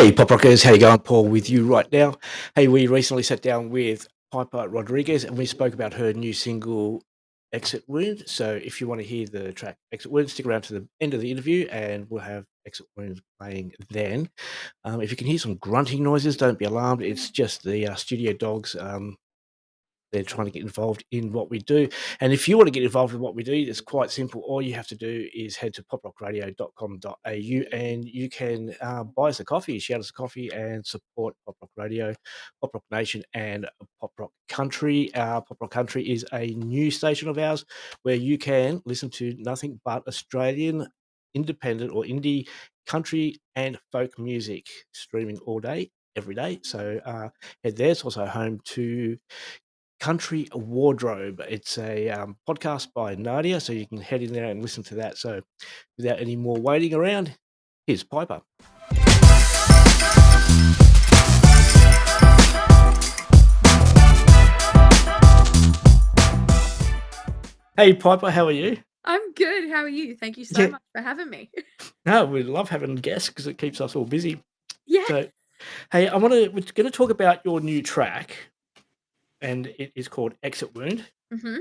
Hey, PopRockers, how you going? Paul with you right now. Hey, we recently sat down with Piper Rodrigues and we spoke about her new single, Exit Wound. So if you want to hear the track Exit Wound, stick around to the end of the interview and we'll have Exit Wound playing then. If you can hear some grunting noises, don't be alarmed. It's just the studio dogs. They're trying to get involved in what we do. And if you want to get involved in what we do, it's quite simple. All you have to do is head to poprockradio.com.au and you can buy us a coffee, shout us a coffee and support Pop Rock Radio, Pop Rock Nation and Pop Rock Country. Pop Rock Country is a new station of ours where you can listen to nothing but Australian independent or indie country and folk music streaming all day, every day. So head there. It's also home to Country Wardrobe. It's a podcast by Nadia, so you can head in there and listen to that. So without any more waiting around, here's Piper. Hey Piper, how are you? I'm good. How are you? Thank you so much for having me. No, we love having guests because it keeps us all busy. Yeah. So, hey, we're going to talk about your new track, and it is called Exit Wound. Mm-hmm.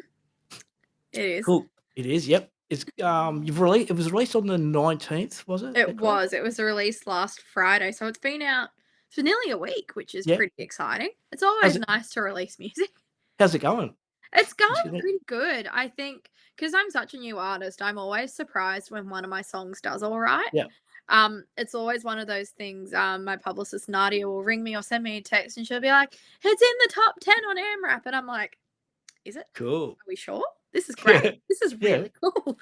It is. Cool. It is. Yep. It's It was released on the 19th, was it? It was. It was released last Friday, so it's been out for nearly a week, which is pretty exciting. It's always nice to release music. How's it going? It's going pretty good. I think because I'm such a new artist, I'm always surprised when one of my songs does all right. Yeah. It's always one of those things. My publicist Nadia will ring me or send me a text, and she'll be like, "It's in the top 10 on AMRAP," and I'm like, "Is it? Cool. Are we sure? This is great. This is really cool."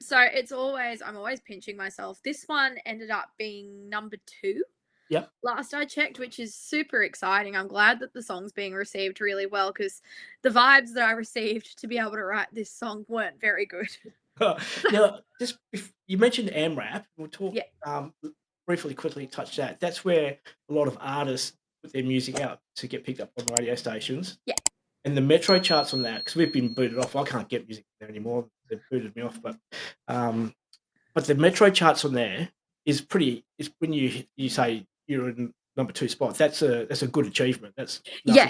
So I'm always pinching myself. This one ended up being number 2. Yep. Last I checked, which is super exciting. I'm glad that the song's being received really well because the vibes that I received to be able to write this song weren't very good. Now, you mentioned AMRAP. We'll talk briefly, quickly touch that. That's where a lot of artists put their music out to get picked up on radio stations. Yeah. And the metro charts on that, because we've been booted off. I can't get music there anymore. They've booted me off. But the metro charts on there is pretty. It's when you say you're in number 2 spot. That's a good achievement. That's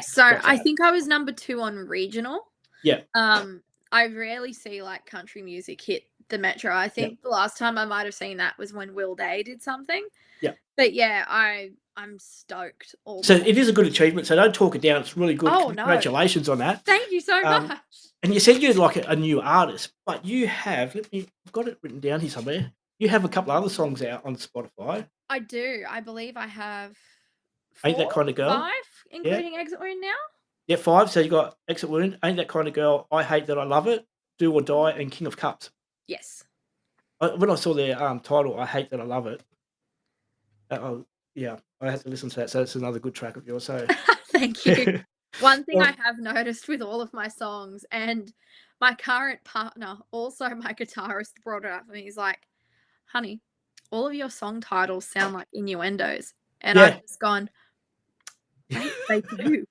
So I think I was number 2 on regional. Yeah. I rarely see like country music hit the metro. I think the last time I might have seen that was when Will Day did something. Yeah. But yeah, I'm stoked. So it is a good achievement. So don't talk it down. It's really good. Oh, Congratulations on that. Thank you so much. And you said you're like a new artist, but you have, I've got it written down here somewhere. You have a couple other songs out on Spotify. I do. I believe I have 4, Ain't That Kind of Girl? 5, including Exit Wound now. Yeah, 5. So you got Exit Wound, Ain't That Kind of Girl, I Hate That I Love It, Do or Die, and King of Cups. Yes. When I saw the title, I Hate That I Love It. I had to listen to that. So it's another good track of yours. So thank you. One thing I have noticed with all of my songs, and my current partner, also my guitarist, brought it up for me. He's like, "Honey, all of your song titles sound like innuendos," and I've just gone, "They do."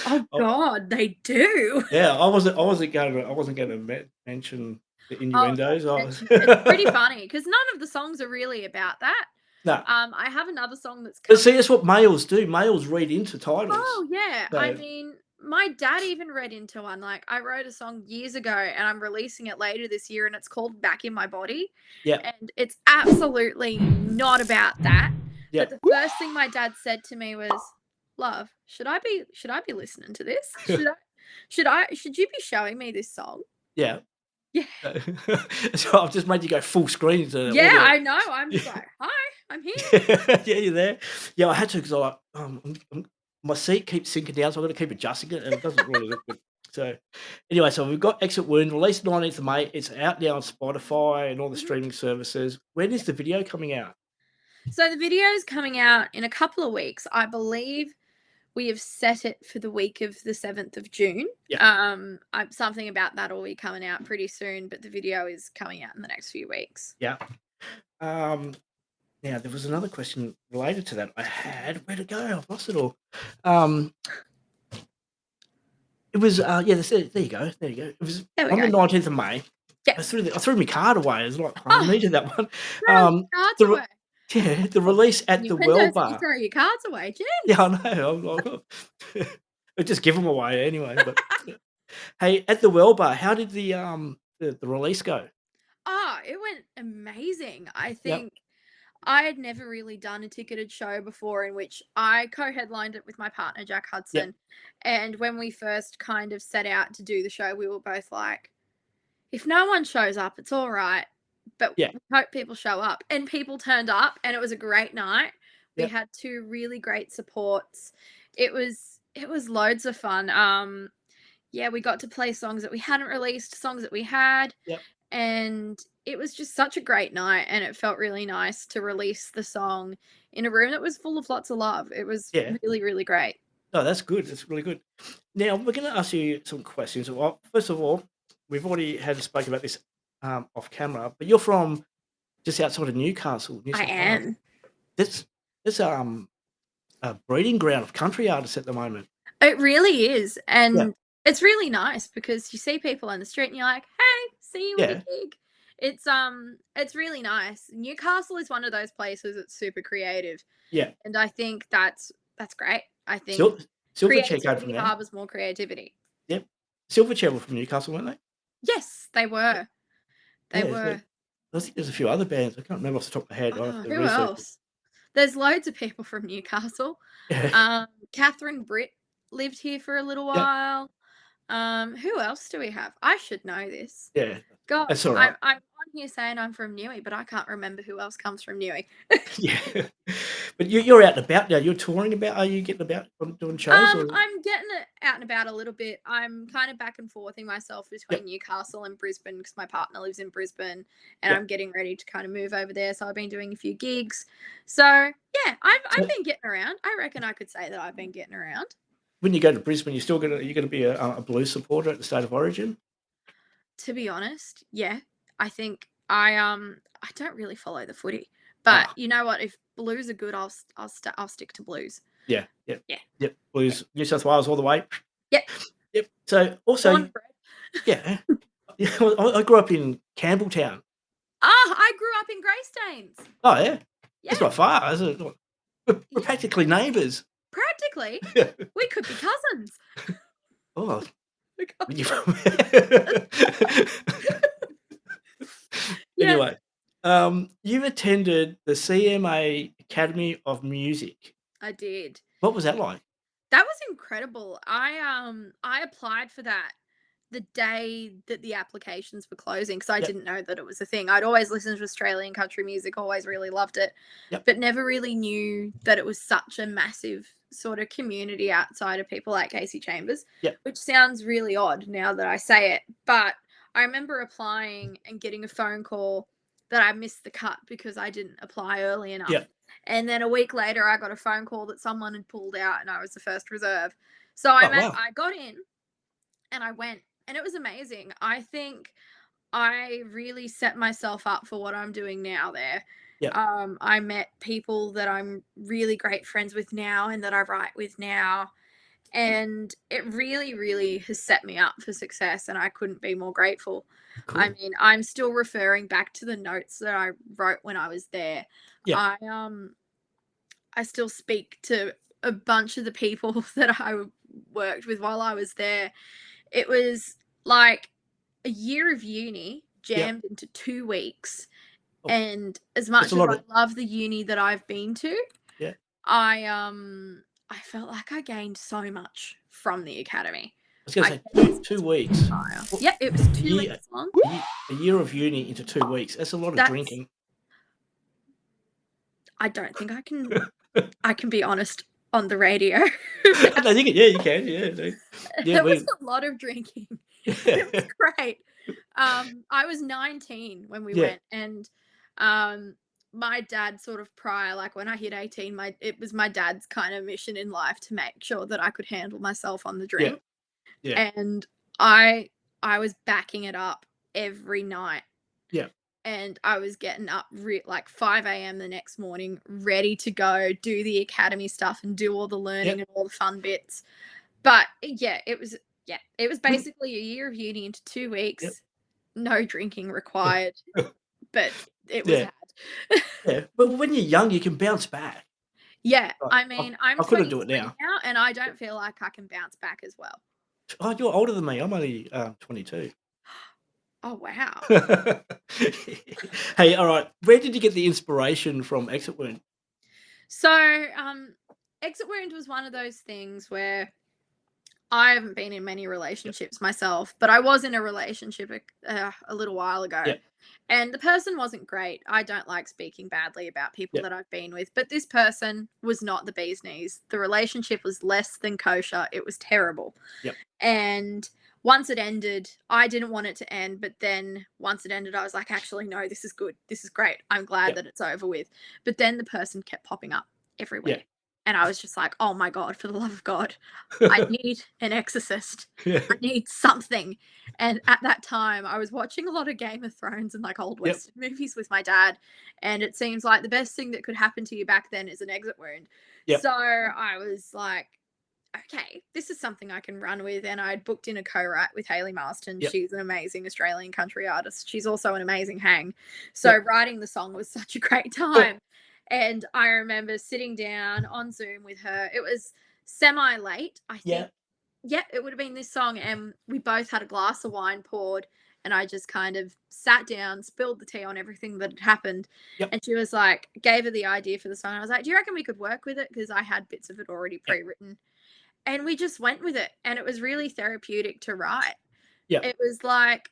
Oh God, they do. Yeah, I wasn't going to mention the innuendos. It's pretty funny because none of the songs are really about that. No. I have another song that's But see, that's what males do. Males read into titles. Oh yeah. So. I mean, my dad even read into one. Like, I wrote a song years ago and I'm releasing it later this year and it's called Back in My Body. Yeah. And it's absolutely not about that. Yeah. But the first thing my dad said to me was, "Love, should I be listening to this? Should you be showing me this song?" Yeah. Yeah. So I've just made you go full screen. Yeah, I know. I'm just like, "Hi, I'm here." Yeah, you're there. Yeah, I had to because my seat keeps sinking down, so I've got to keep adjusting it, and it doesn't really look good. So anyway, so we've got Exit Wound, released 19th of May. It's out now on Spotify and all the streaming services. When is the video coming out? So the video is coming out in a couple of weeks. I believe we have set it for the week of the 7th of June. Yeah. Something about that will be coming out pretty soon, but the video is coming out in the next few weeks. Yeah. Now there was another question related to that I had. Where'd it go? I've lost it all. It was there you go. It was on the 19th of May. Yeah. I threw my card away. It's like I needed that one. Cards away. Yeah, the release at Your the Well windows and you Bar. throw your cards away. Yeah, I Jeez. know, I'm like, I just give them away anyway, but hey, at the Well Bar, how did the release go? Oh, it went amazing. I Yep, think I had never really done a ticketed show before in which I co-headlined it with my partner Jack yep, Hudson. And when we first kind of set out to do the show, we were both like, if no one shows up, it's all right. But yeah, we hope people show up. And people turned up and it was a great night. We yep, had two really great supports. It was loads of fun. Yeah, we got to play songs that we hadn't released, songs that we had, yep, and it was just such a great night and it felt really nice to release the song in a room that was full of lots of love. It was yeah. really, really great. No, that's good, that's really good. Now, we're gonna ask you some questions. Well, first of all, we've already had spoken about this, off camera, but you're from just outside of Newcastle, New I South Wales. am. That's that's, a breeding ground of country artists at the moment. It really is. Yeah, And it's really nice because you see people on the street and you're like, "Hey, see you at a yeah, gig." It's really nice. Newcastle is one of those places that's super creative, yeah. and I think that's great. I think Sil Silverchair came from creativity there. harbors more creativity. Yep. Silverchair were from Newcastle, weren't they? Yes, they Yeah, were. They yeah, were. I think there's a few other bands, I can't remember off the top of my head, I'll have Oh, to who research it. else? There's loads of people from Newcastle. Yeah, Catherine Britt lived here for a little yeah, while. Who else do we have? I should know this. yeah, that's Gosh, alright. I'm on here saying I'm from Newey, but I can't remember who else comes from Newey. Yeah. But you're out and about now, you're touring about, are you getting about on doing shows or I'm getting it out and about a little bit. I'm kind of back and forthing myself between Yep, Newcastle and Brisbane because my partner lives in Brisbane and yep. I'm getting ready to kind of move over there. So I've been doing a few gigs. So yeah, I've So been getting around. I reckon I could say that I've been getting around. when you go to Brisbane, you're gonna be a blues supporter at the State of Origin? To be honest, yeah. I think I don't really follow the footy. But Ah, you know what? If blues are good, I'll stick to blues. yeah, yep, Yeah. yep, Yeah. blues, New South Wales all the way. Yep. Yep. So Born also and bred. yeah, yeah, well, I grew up in Campbelltown. Ah, I grew up in Greystanes. Oh, yeah? It's Yeah. not far, is it? What, we're Yeah. practically neighbours. Practically. We could be cousins. Oh, We could- you yeah, anyway, you've attended the CMA Academy of Music. I did. What was that like? That was incredible. I applied for that the day that the applications were closing because I Yep, didn't know that it was a thing. I'd always listened to Australian country music, always really loved it, yep, but never really knew that it was such a massive sort of community outside of people like Casey Chambers, yep, which sounds really odd now that I say it. But I remember applying and getting a phone call that I missed the cut because I didn't apply early enough. yep. And then a week later, I got a phone call that someone had pulled out and I was the first reserve. So Oh, wow. I got in and I went and it was amazing. I think I really set myself up for what I'm doing now there. Yep, I met people that I'm really great friends with now and that I write with now. And it really, really has set me up for success. And I couldn't be more grateful. I cool. mean, I'm still referring back to the notes that I wrote when I was there. Yep, I still speak to a bunch of the people that I worked with while I was there. It was like a year of uni yep. jammed into 2 weeks, Oh, and as that's a much as lot I of love the uni that I've been to, yeah. I felt like I gained so much from the academy. I was gonna I say gained 2 such weeks. fire. What Yeah, it was a 2 year weeks long. a year of uni into 2 weeks, that's a lot of That's drinking. I don't think I can be honest on the radio. No, you can, yeah, you can, yeah, no. Yeah, There was we a lot of drinking, but it was great. I was 19 when we yeah, went, and um, my dad sort of prior, like when I hit 18, my it was my dad's kind of mission in life to make sure that I could handle myself on the yeah, drink, yeah, and I I was backing it up every night. yeah, And I was getting up like 5 a.m. the next morning, ready to go do the academy stuff and do all the yep. learning and all the fun bits. But yeah, it was When basically a year of uni into 2 yep. weeks, no drinking required, but it was Yeah. had. Yeah, but when you're young, you can bounce back. Yeah, Like, I I mean, I'm I couldn't do it 23 now. now, and I don't feel like I can bounce back as well. Oh, you're older than me. I'm only, 22. Oh, wow. Hey, alright, where did you get the inspiration from Exit Wound? So, Exit Wound was one of those things where I haven't been in many Yep, relationships myself, but I was in a relationship a little while ago, yep, and the person wasn't great. I don't like speaking badly about people yep, that I've been with, but this person was not the bee's knees. The relationship was less than kosher. It was terrible. yep, And once it ended, I didn't want it to end, but then once it ended, I was like, actually, no, this is good. This is great. I'm glad yep, that it's over with. But then the person kept popping up everywhere. yep. And I was just like, oh my God, for the love of God, I need an exorcist. Yeah, I need something. And at that time, I was watching a lot of Game of Thrones and like old yep, Western movies with my dad. And it seems like the best thing that could happen to you back then is an exit wound. yep, So I was like, okay, this is something I can run with. And I'd booked in a co-write with Hayley Marston. yep, She's an amazing Australian country artist. She's also an amazing hang. So yep. writing the song was such a great time. And I remember sitting down on Zoom with her. It was semi late, I think. Yeah, Yeah, it would have been this song. And we both had a glass of wine poured. And I just kind of sat down, spilled the tea on everything that had happened. yep, And she was like, gave her the idea for the song. I was like, do you reckon we could work with it? Because I had bits of it already yep, pre written, and we just went with it, and it was really therapeutic to write. yep, It was like,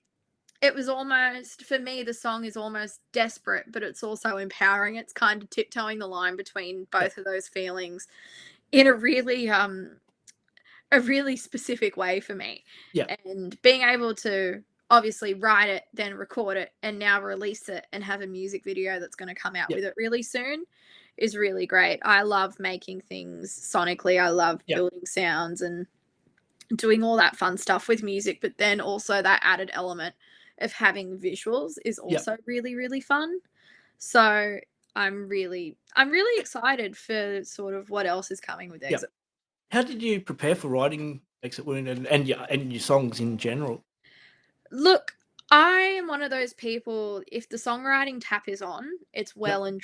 it was almost, for me, the song is almost desperate, but it's also empowering. It's kind of tiptoeing the line between yep, both of those feelings in a really specific way for me. yep, And being able to obviously write it, then record it, and now release it and have a music video that's going to come out yep, with it really soon is really great. I love making things sonically. I love yep, building sounds and doing all that fun stuff with music, but then also that added element of having visuals is yep. also really, really fun. So I'm really excited for sort of what else is coming with Yep. Exit. How did you prepare for writing Exit Wound and your songs in general? Look, I am one of those people, if the songwriting tap is on, Yep, it's well and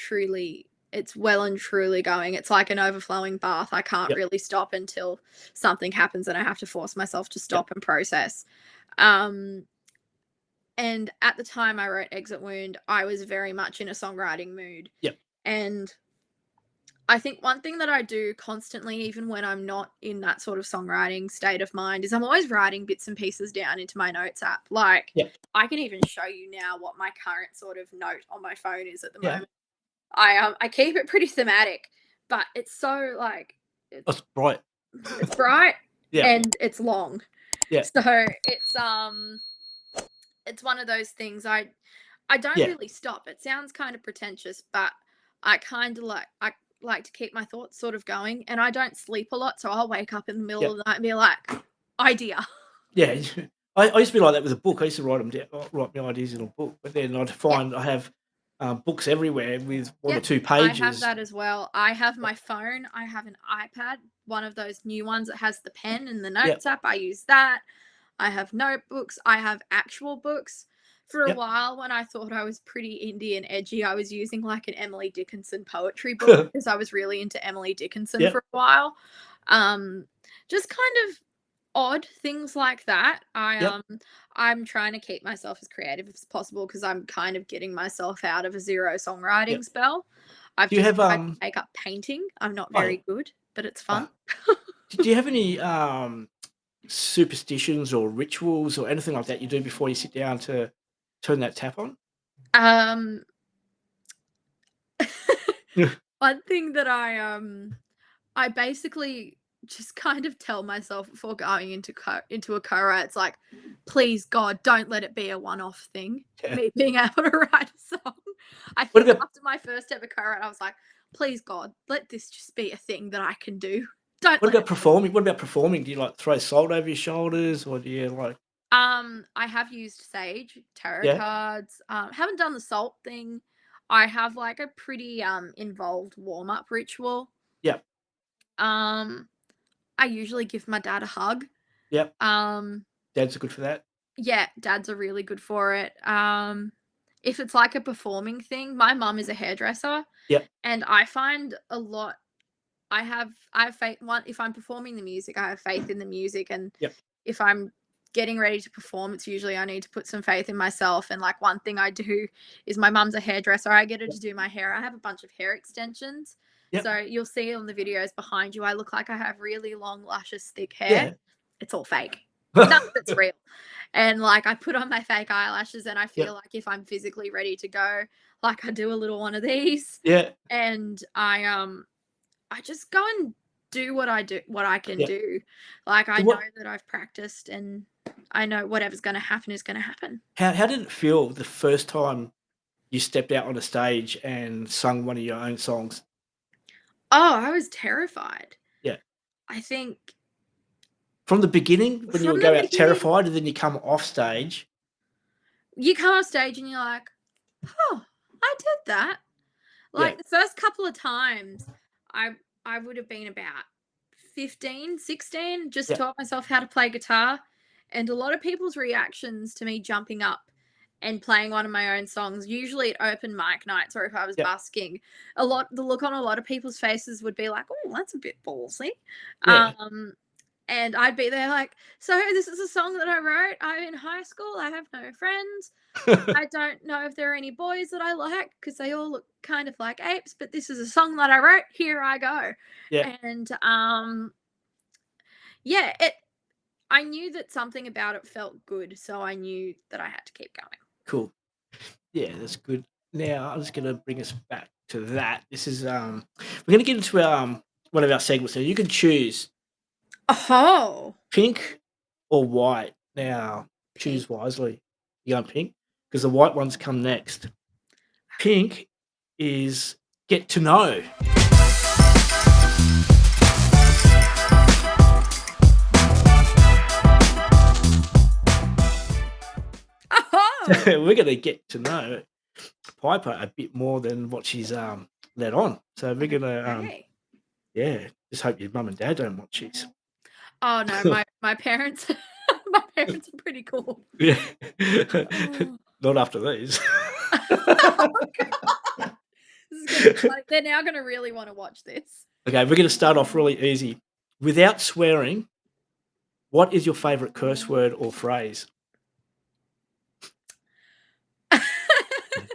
truly going. It's like an overflowing bath. I can't yep, really stop until something happens and I have to force myself to yep, stop and process. Um and at the time I wrote Exit Wound, I was very much in a songwriting mood. yep, And I think one thing that I do constantly, even when I'm not in that sort of songwriting state of mind, is I'm always writing bits and pieces down into my notes app. Like, yep, I can even show you now what my current sort of note on my phone is at the yeah. moment. I keep it pretty thematic, but it's so like That's right. it's bright Yeah, and it's long. yeah, So it's one of those things I don't yeah, really stop. It sounds kind of pretentious, but I like to keep my thoughts sort of going, and I don't sleep a lot, so I'll wake up in the middle yeah, of the night and be like, idea. yeah. I used to be like that with a book. I used to write them down, write my ideas in a book, but then I'd Yeah. find I have, books everywhere with 1 or Yep. 2 I have pages. that as well. I have my phone, I have an iPad, one of those new ones that has the pen and the Yep, notes app. I use that. I have notebooks. I have actual books. For a yep. while, when I thought I was pretty indie and edgy, I was using like an Emily Dickinson poetry book because I was really into Emily Dickinson Yep, for a while. Um, just kind of odd things like that. yep. I'm trying to keep myself as creative as possible because I'm kind of getting myself out of a zero Yep. songwriting spell. I've Do you just have, tried to take up painting. I'm not oh, yeah. very good, but it's Uh, fun. do you have any, superstitions or rituals or anything like that you do before you sit down to turn that tap on? Um, Yeah. one thing that I basically just kind of tell myself before going into a co-write, it's like, please God, don't let it be a one-off thing. Yeah. Me being able to write a song. I What think about after my first ever co-write, I was like, please God, let this just be a thing that I can do. Don't what let about it be. performing? What about performing? Do you, like, throw salt over your shoulders, or do you, like I have used sage, tarot yeah, cards. Haven't done the salt thing. I have like a pretty involved warm-up ritual. yep, Um, I usually give my dad a hug. yep, Um, dads are good for that. yeah, dads are really good for it. if it's like a performing thing, my mum is a hairdresser, Yep, and I find a lot I have faith one if I'm performing the music, I have faith in the music, and yep, if I'm getting ready to perform, it's usually I need to put some faith in myself. And like one thing I do is my mum's a hairdresser. I get her yep, to do my hair. I have a bunch of hair extensions. yep, So you'll see on the videos behind you, I look like I have really long, luscious, thick hair. yeah. It's all fake. None of it's real. And like I put on my fake eyelashes and I feel Yep, like if I'm physically ready to go, like I do a little one of these yeah, and I just go and do what I can yeah. do. Like I So know what that I've practiced and I know whatever's gonna happen is gonna happen. how did it feel the first time you stepped out on a stage and sung one of your own songs? Oh, I was terrified. Yeah. I think From the beginning, when you from would the go out beginning, terrified and then you come off stage. you come off stage and you're like, "Oh, I did that." Yeah, Like the first couple of times, I I would have been about 15, 16, just yeah, taught myself how to play guitar, and a lot of people's reactions to me jumping up and playing one of my own songs, usually at open mic nights or if I was yeah, busking, the look on a lot of people's faces would be like, "Oh, that's a bit ballsy." yeah. Um, and I'd be there like, "So this is a song that I wrote. I'm in high school. I have no friends. I don't know if there are any boys that I like because they all look kind of like apes, but this is a song that I wrote. Here I go." Yeah, And yeah, it I knew that something about it felt good, so I knew that I had to keep going. cool. Yeah, that's good. Now I'm just gonna bring us back to that. This is we're gonna get into one of our segments. So you can choose Oh, pink or white. Now pink. choose wisely. You going pink? Because the white ones come next. Pink is get to know. Oh, We're gonna get to know Piper a bit more than what she's let on. So we're gonna okay. yeah, just hope your mum and dad don't watch this. Oh no, my parents, my parents are pretty cool. Yeah. Oh. Not after these. Oh god, this is gonna be like they're now gonna really want to watch this. Okay, we're gonna start off really easy. Without swearing, what is your favourite curse word or phrase?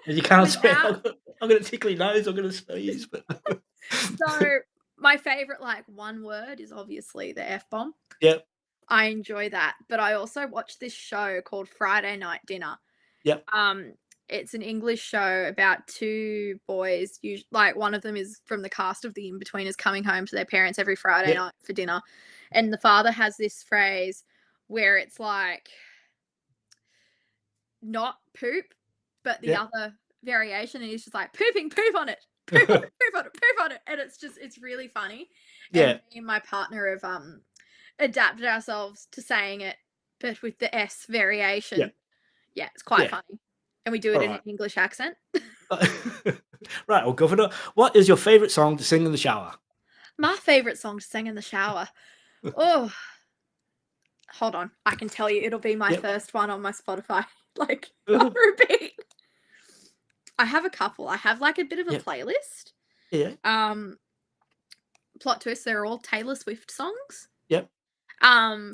And you can't swear. Without I'm gonna tickle your nose. I'm gonna sneeze. But so my favorite like one word is obviously the F bomb. yep, I enjoy that, but I also watch this show called Friday Night Dinner. yep, Um, it's an English show about two boys. Like one of them is from the cast of The Inbetweeners coming home to their parents every Friday yep, night for dinner, and the father has this phrase where it's like not poop, but the yep, other variation, and he's just like pooping, poop on it, poop on it, poop on it, poop on it, and it's really funny. And yeah, me and my partner have adapted ourselves to saying it, but with the S yeah, variation. Yeah, it's quite yeah. funny. And we do it All in an right. English accent. Right, well, Governor, what is your favourite song to sing in the shower? My favorite song to sing in the shower. Oh, hold on. I can tell you it'll be my Yep. first one on my Spotify, like on repeat. I have a couple. I have like a bit of a Yep. playlist. Yeah. Um, plot twist, they're all Taylor Swift songs. Yep.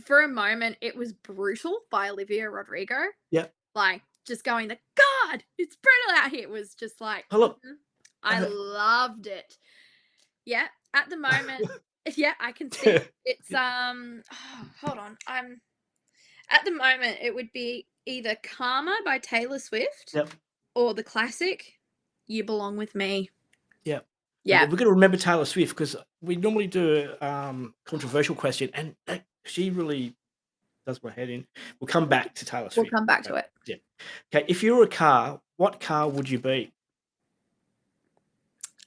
For a moment, it was Brutal by Olivia Rodrigo. Yep. Like just going the God, it's brutal out here. It was just like Oh, look. I loved it. Yeah, at the moment, yeah, I can think it's hold on. I'm at the moment it would be either Karma by Taylor Swift Yep. or the classic You Belong With Me. Yep. Okay, Yeah. we're gonna remember Taylor Swift because we normally do a, controversial question, and, she really does my head in. We'll come back to Taylor We'll Swift. come back Uh, to it. yeah. Okay, if you were a car, what car would you be?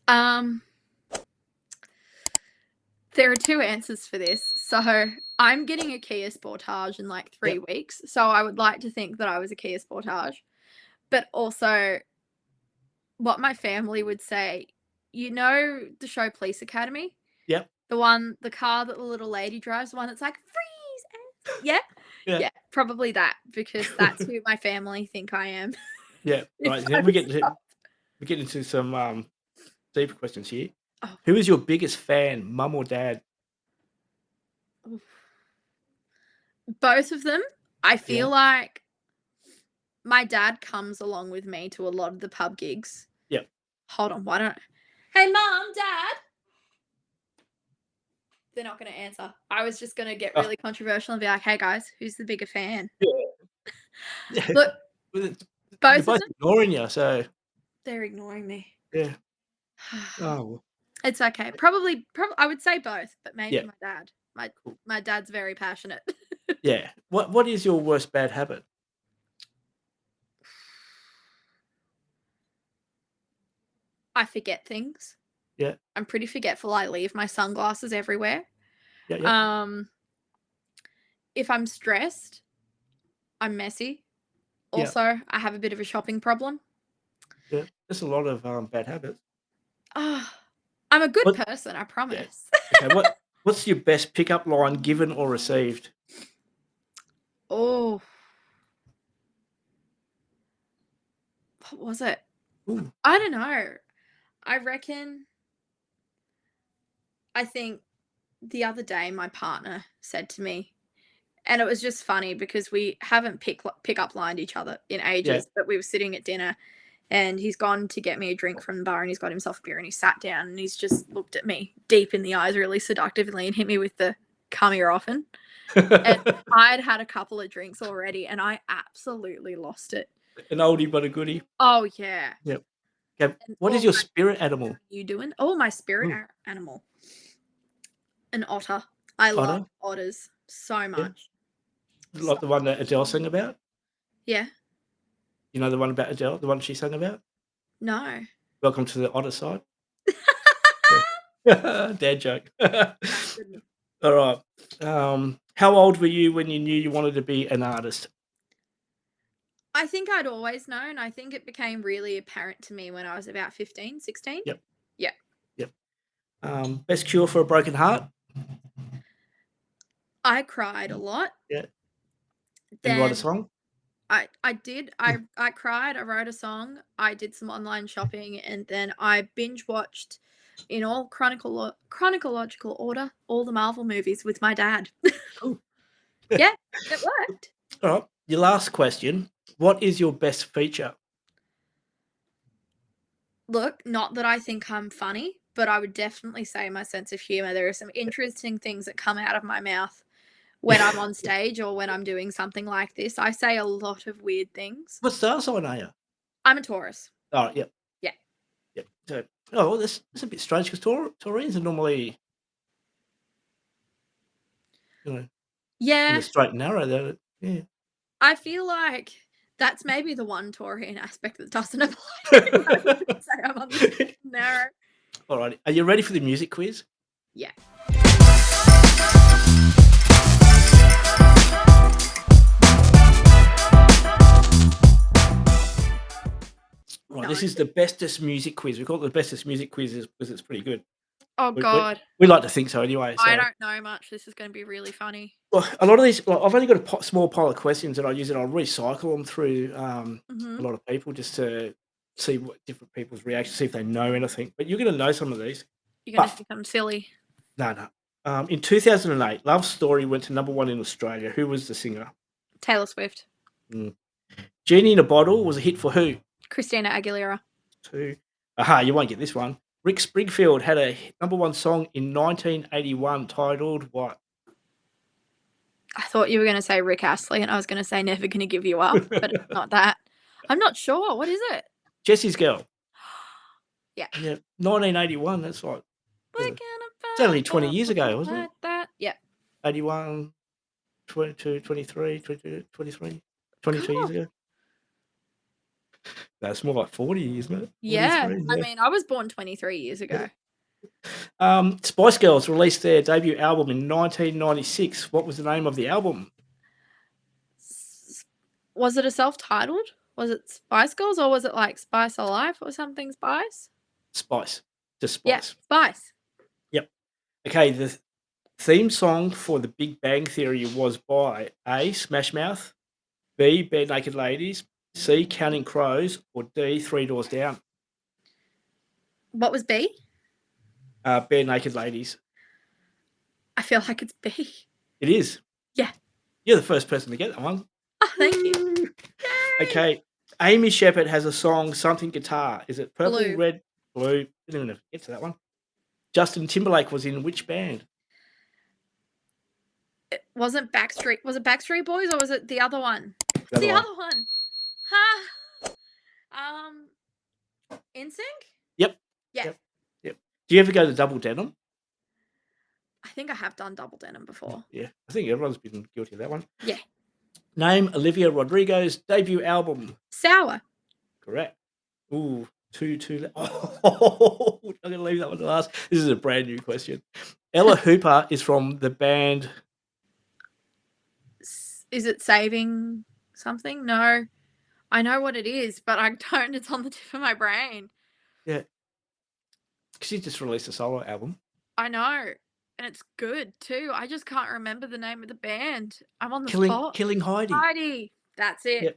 Um there are two answers for this. So I'm getting a Kia Sportage in like 3 weeks. So I would like to think that I was a Kia Sportage. But also what my family would say, you know the show Police Academy? Yep. The car that the little lady drives, the one that's like, "Freeze!" and yeah? Yeah. Yeah, probably that, because that's who my family think I am. Yeah. if Right. I Then was tough. we get into some deeper questions here. Oh, Who is your biggest fan, mum or dad? oof. Both of them. I Yeah. feel like my dad comes along with me to a lot of the pub gigs. Yeah. Hold on, why don't Hey mom, dad. They're not gonna answer. I was just gonna get Oh, really controversial and be like, hey guys, who's the bigger fan? yeah. Yeah. Look, Well, it's they're both of both them, ignoring you, so they're ignoring me. yeah. Oh, well, It's okay. Probably I would say both, but maybe yeah, my dad. My cool. my dad's very passionate. Yeah. What is your worst bad habit? I forget things. Yeah. I'm pretty forgetful. I leave my sunglasses everywhere. Yeah, yeah, Um, if I'm stressed, I'm messy. yeah, Also, I have a bit of a shopping problem. yeah. There's a lot of, bad habits. Ah, I'm a good What person, I Yeah. promise. Okay, what's your best pickup line given or received? Oh, what was it? Ooh, I don't know. I reckon I think the other day my partner said to me, and it was just funny because we haven't pick up lined each other in yeah. ages, but we were sitting at dinner and he's gone to get me a drink from the bar and he's got himself a beer and he sat down and he's just looked at me deep in the eyes really seductively and hit me with the come here often. And I'd had a couple of drinks already and I absolutely lost it. An oldie but a goodie. Oh yeah. Yep. Okay, And what is all your my spirit animal? you doing? Oh, my spirit Ooh, animal. An otter. I love otter? otters so Yeah. much. So Like the one that Adele sang about? yeah. You know the one about Adele, the one she sang about? No. Welcome to the otter side? Yeah. Dad joke. No, good. Alright. How old were you when you knew you wanted to be an artist? I think I'd always known. I think it became really apparent to me when I was about 15, 16. Yep, Yeah. yep. Best cure for a broken heart? I cried a lot. Yeah. And write a Then song? I did. I cried, I wrote a song, I did some online shopping, and then I binge watched in all chronological order all the Marvel movies with my dad. Cool. Yeah, it worked. Alright. Your last question. What is your best feature? Look, not that I think I'm funny, but I would definitely say my sense of humor. There are some interesting things that come out of my mouth when I'm on stage or when I'm doing something like this. I say a lot of weird things. What star sign are you? I'm a Taurus. Alright, yep, Yeah. yep. So well, that's a bit strange because Taurians are normally, you know, in the Yeah, straight and narrow, though. Yeah. I feel like that's maybe the one Taurian aspect that doesn't apply to me. I would say I'm on the straight and narrow. Alrighty. Are you ready for the music quiz? Yeah. Right, No. this is the bestest music quiz. We call it the bestest music quiz because it's pretty good. Oh We we god. we like to think so anyway, I so don't know much. This is gonna be really funny. well, a lot of these well, I've only got a small pile of questions that I use, and I'll recycle them through, a Mhm. lot of people just to see what different people's reactions, see if they know anything, but you're gonna know some of these. You're gonna But think I'm silly. no, no. In 2008, Love Story went to number 1 in Australia. Who was the singer? Taylor Swift. Mm. Genie in a Bottle was a hit for who? Christina Aguilera. 2. Aha, you won't get this one. Rick Springfield had a number 1 song in 1981 titled what? I thought you were gonna say Rick Astley, and I was gonna say Never Gonna Give You Up, but it's not that. I'm not sure. What is it? Jesse's Girl. Yeah. Yeah, 1981, that's like, We're uh, it's gonna only 20 find years ago, out wasn't it? like that. Yeah. 81, 22, 23, 22, 23, 22 years Cool. ago. No, it's more like 40, isn't it? Yeah. 43, I yeah. mean, I was born 23 years Yeah. ago. Spice Girls released their debut album in 1996. What was the name of the album? S- Was it a self-titled? Was it Spice Girls or was it like Spice of Life or something Spice? Spice. Just Yeah, Spice. Spice. Yep. Okay, the theme song for The Big Bang Theory was by A, Smash Mouth, B, Bare Naked Ladies, C, Counting Crows, or D, Three Doors Down? What was B? Bare Naked Ladies. I feel like it's B. It is. Yeah. You're the first person to get that one. Oh, thank you. Woo! Yay! Okay. Amy Shepherd has a song, Something Guitar. Is it purple, Blue. red, blue? Didn't even get to that one. Justin Timberlake was in which band? It wasn't Backstreet. Was it Backstreet Boys or was it the other one? The other The one. other one. Huh. NSYNC? Yep. Yeah. Yep. Do you ever go to Double Denim? I think I have done Double Denim before. Yeah. I think everyone's been guilty of that one. Yeah. Name Olivia Rodrigo's debut album. Sour. Correct. Ooh, two. Oh, I'm going to leave that one to last. This is a brand new question. Ella Hooper is from the band. Is it Saving something? No. I know what it is, but I don't. It's on the tip of my brain. Yeah. She just released a solo album. I know. And it's good too. I just can't remember the name of the band. I'm on the Killing spot. Heidi. Heidi. That's it. Yep.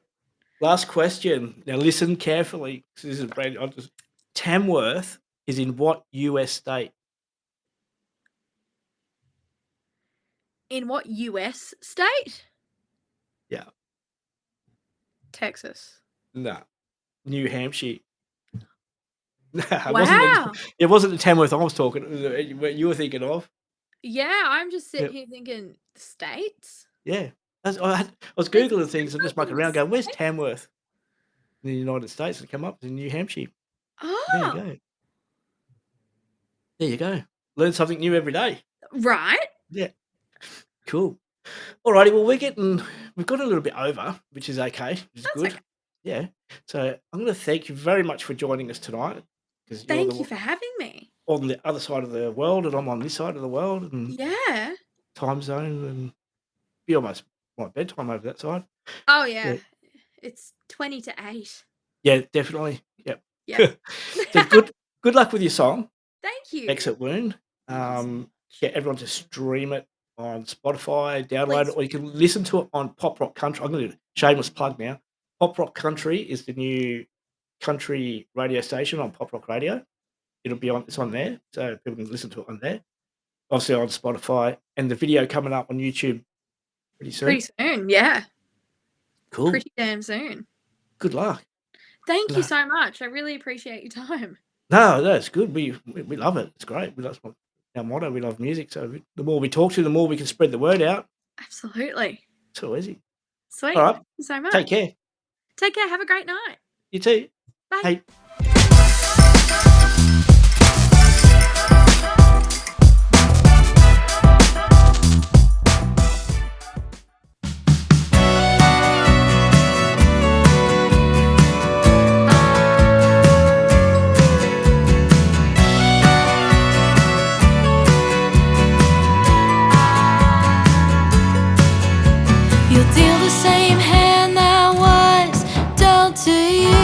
Last question. Now listen carefully. This is brand new. Tamworth is in what US state? In what US state? Yeah. Texas. No. New Hampshire. Wow. It wasn't the Tamworth I was talking. It was what you were thinking of. Yeah, I'm just sitting Yep. here thinking states. Yeah. I was Googling things and just mucking around going, where's Tamworth? In the United States, and come up in New Hampshire. There you Oh, go. There you go. Learn something new every day. right. Yeah. Cool. Alrighty, well we've got a little bit over, which is okay. Which is That's good. okay. Yeah. So I'm gonna thank you very much for joining us tonight. Because you're Thank you for having me. on the other side of the world and I'm on this side of the world and Yeah. time zone and be almost my bedtime over that side. Oh yeah. Yeah. It's 20 to 8. Yeah, definitely. Yep. Yeah. So good luck with your song, Thank you. Exit Wound. Get everyone to stream it on Spotify, download Please. it, or you can listen to it on Pop Rock Country. I'm going to do a shameless plug now. Pop Rock Country is the new country radio station on Pop Rock Radio. It's on there, so people can listen to it on there. Obviously on Spotify, and the video coming up on YouTube pretty soon. Pretty soon, yeah. Cool. Pretty damn soon. Good luck. Thank you so much. I really appreciate your time. No, it's good. We love it. It's great. That's our motto. We love music. So the more we talk to, the more we can spread the word out. Absolutely. It's so easy. Sweet. All right. Thank you so much. Take care. Take care. Have a great night. You too. Bye. Hey. You'll deal the same hand that was dealt to you.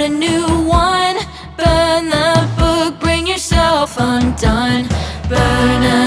a new one. Burn the book, bring yourself undone. Burn a